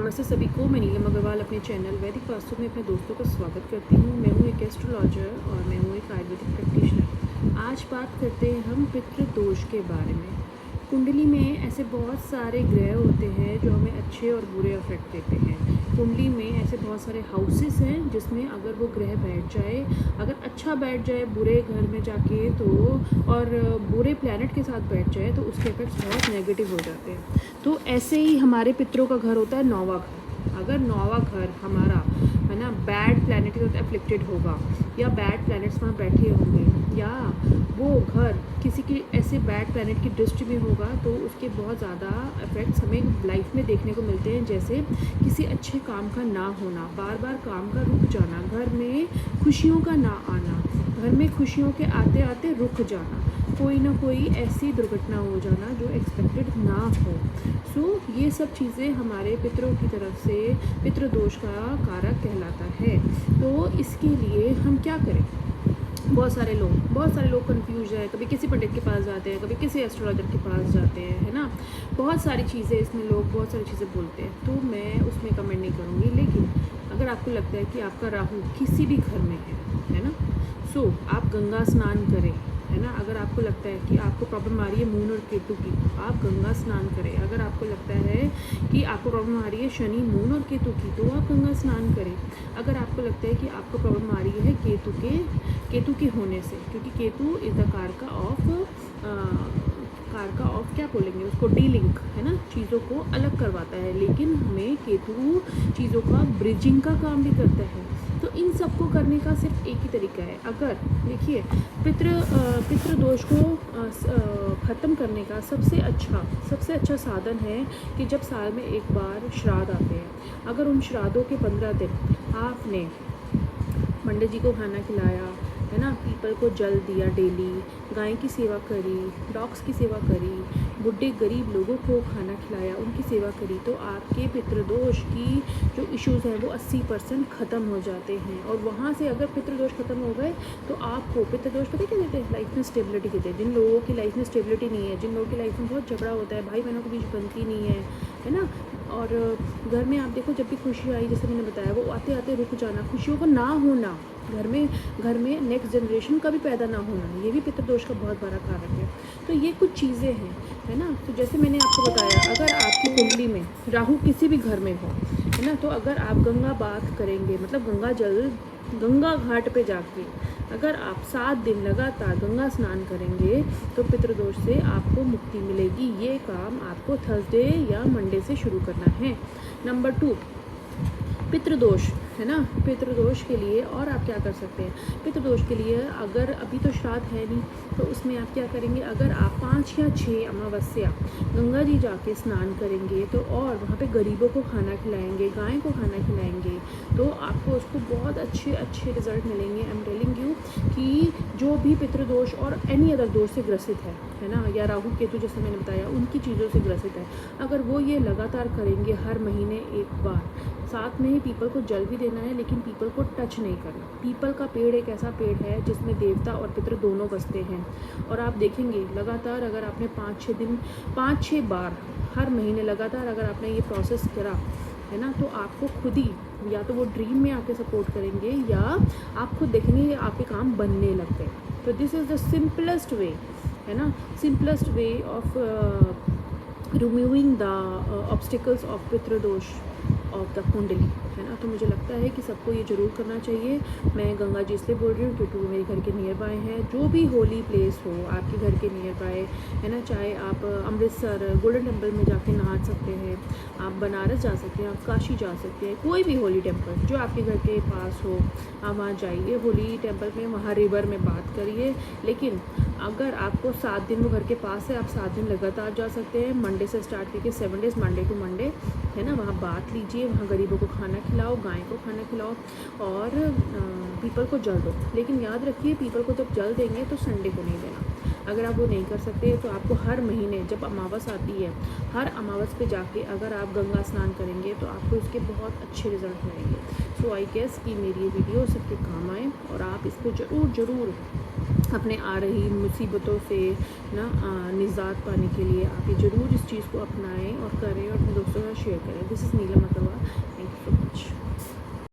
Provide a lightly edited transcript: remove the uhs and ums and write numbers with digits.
नमस्ते सभी को। मैं नीलम अग्रवाल अपने चैनल वैदिक वास्तु में अपने दोस्तों का स्वागत करती हूँ। मैं हूँ एक एस्ट्रोलॉजर और मैं हूँ एक आयुर्वेदिक प्रैक्टिशनर। आज बात करते हैं हम पितृ दोष के बारे में। कुंडली में ऐसे बहुत सारे ग्रह होते हैं जो हमें अच्छे और बुरे इफेक्ट देते हैं। कुंडली में ऐसे बहुत सारे हाउसेस हैं जिसमें अगर वो ग्रह बैठ जाए, अगर अच्छा बैठ जाए बुरे घर में जाके तो, और बुरे प्लैनेट के साथ बैठ जाए तो उसके इफेक्ट्स बहुत नेगेटिव हो जाते हैं। तो ऐसे ही हमारे पितरों का घर होता है नौवां घर। अगर नौवां घर हमारा है ना बैड प्लैनेट के साथ एफ्लिक्टेड होगा या बैड प्लैनेट्स वहाँ बैठे होंगे या वो घर किसी की ऐसे बैड प्लैनेट की दृष्टि में होगा तो उसके बहुत ज़्यादा इफेक्ट्स हमें लाइफ में देखने को मिलते हैं। जैसे किसी अच्छे काम का ना होना, बार बार काम का रुक जाना, घर में खुशियों का ना आना, घर में खुशियों के आते आते रुक जाना, कोई ना कोई ऐसी दुर्घटना हो जाना जो एक्सपेक्टेड ना हो। सो ये सब चीज़ें हमारे पितरों की तरफ से पितृदोष का कारक कहलाता है। तो इसके लिए हम क्या करें? बहुत सारे लोग कंफ्यूज है। कभी किसी पंडित के पास जाते हैं, कभी किसी एस्ट्रोलॉजर के पास जाते हैं, है ना। बहुत सारी चीज़ें इसमें लोग बहुत सारी चीज़ें बोलते हैं, तो मैं उसमें कमेंट नहीं करूँगी। लेकिन अगर आपको लगता है कि आपका राहु किसी भी घर में है ना, सो आप गंगा स्नान करें, है ना। अगर आपको लगता है कि आपको प्रॉब्लम आ रही है मून और केतु की, आप गंगा स्नान करें। अगर आपको लगता है कि आपको प्रॉब्लम आ रही है शनि, मून और केतु की, तो आप गंगा स्नान करें। अगर आपको लगता है कि आपको प्रॉब्लम आ रही है केतु के होने से, क्योंकि केतु इज द कारका ऑफ क्या बोलेंगे उसको, डीलिंक, है ना, चीज़ों को अलग करवाता है। लेकिन हमें केतु चीज़ों का ब्रिजिंग का काम भी करता है। तो इन सबको करने का सिर्फ एक ही तरीका है। अगर देखिए पितृ दोष को ख़त्म करने का सबसे अच्छा साधन है कि जब साल में एक बार श्राद्ध आते हैं, अगर उन श्राद्धों के 15 दिन आपने पंडित जी को खाना खिलाया, है ना, पीपल को जल दिया डेली, गाय की सेवा करी, डॉग्स की सेवा करी, बुढ़े गरीब लोगों को खाना खिलाया, उनकी सेवा करी, तो आपके पितृदोष की जो इश्यूज़ हैं वो 80% ख़त्म हो जाते हैं। और वहाँ से अगर पितृदोष ख़त्म हो गए तो आपको पितृदोष पता क्या देते हैं? लाइफ में स्टेबिलिटी देते हैं। जिन लोगों की लाइफ में स्टेबिलिटी नहीं है, जिन लोगों की लाइफ में बहुत झगड़ा होता है, भाई बहनों के बीच बनती नहीं है ना, और घर में आप देखो जब भी खुशी आई, जैसे मैंने बताया, वो आते आते रुक जाना, खुशियों को ना होना, घर में नेक्स्ट जनरेशन का भी पैदा ना होना, ये भी पितृदोष का बहुत बड़ा कारक है। तो ये कुछ चीज़ें हैं, है ना। तो जैसे मैंने आपको बताया, अगर आपकी कुंडली में राहु किसी भी घर में हो, है ना, तो अगर आप गंगा बाथ करेंगे, मतलब गंगा घाट पे जाके अगर आप 7 दिन लगातार गंगा स्नान करेंगे तो पितृदोष से आपको मुक्ति मिलेगी। ये काम आपको थर्सडे या मंडे से शुरू करना है। नंबर 2, पितृदोष, है ना। पितृदोष के लिए और आप क्या कर सकते हैं? पितृदोष के लिए अगर अभी तो श्राद्ध है नहीं तो उसमें आप क्या करेंगे? अगर आप 5 या 6 अमावस्या गंगा जी जाके स्नान करेंगे तो, और वहाँ पे गरीबों को खाना खिलाएंगे, गाय को खाना खिलाएंगे, तो आपको उसको बहुत अच्छे रिजल्ट मिलेंगे। आई एम टेलिंग यू कि जो भी पितृदोष और एनी अदर दोष से ग्रसित है ना, या राहु केतु जैसे मैंने बताया उनकी चीज़ों से ग्रसित है, अगर वो ये लगातार करेंगे हर महीने एक बार, साथ में ही पीपल को जल भी देना है, लेकिन पीपल को टच नहीं करना। पीपल का पेड़ एक ऐसा पेड़ है जिसमें देवता और पितृ दोनों बसते हैं। और आप देखेंगे लगातार अगर आपने 5-6 बार हर महीने लगातार अगर आपने ये प्रोसेस करा, है ना, तो आपको खुद ही या तो वो ड्रीम में आके सपोर्ट करेंगे या आप खुद देखेंगे आपके काम बनने लग गए। तो this is the simplest way, है ना, simplest way of removing the obstacles of pitradosh of the kundli, है ना। तो मुझे लगता है कि सबको ये ज़रूर करना चाहिए। मैं गंगा जी इसलिए बोल रही हूँ क्योंकि वो मेरे घर के नियर बाय है। जो भी होली प्लेस हो आपके घर के नियर बाय, है ना, चाहे आप अमृतसर गोल्डन टेम्पल में जाके नहा सकते हैं, आप बनारस जा सकते हैं, आप काशी जा सकते हैं, कोई भी होली टेम्पल जो आपके घर के पास हो आप वहाँ जाइए होली टेम्पल में, वहाँ रिवर में बात करिए। लेकिन अगर आपको 7 दिन वो घर के पास है, आप 7 दिन लगातार जा सकते हैं, मंडे से स्टार्ट करके 7 डेज़, मंडे टू मंडे, है ना, वहाँ बात लीजिए, वहाँ गरीबों को खाना खिलाओ, गाय को खाना खिलाओ और पीपल को जल दो। लेकिन याद रखिए पीपल को जब जल देंगे तो संडे को नहीं देना। अगर आप वो नहीं कर सकते तो आपको हर महीने जब अमावस आती है, हर अमावस पे जाके अगर आप गंगा स्नान करेंगे तो आपको इसके बहुत अच्छे रिजल्ट मिलेंगे। सो आई गेस कि मेरी ये वीडियो सबके काम आए और आप इसको ज़रूर अपने आ रही मुसीबतों से ना निजात पाने के लिए आप ये ज़रूर इस चीज़ को अपनाएं और करें और अपने दोस्तों के साथ शेयर करें। This is Neelam Agarwal.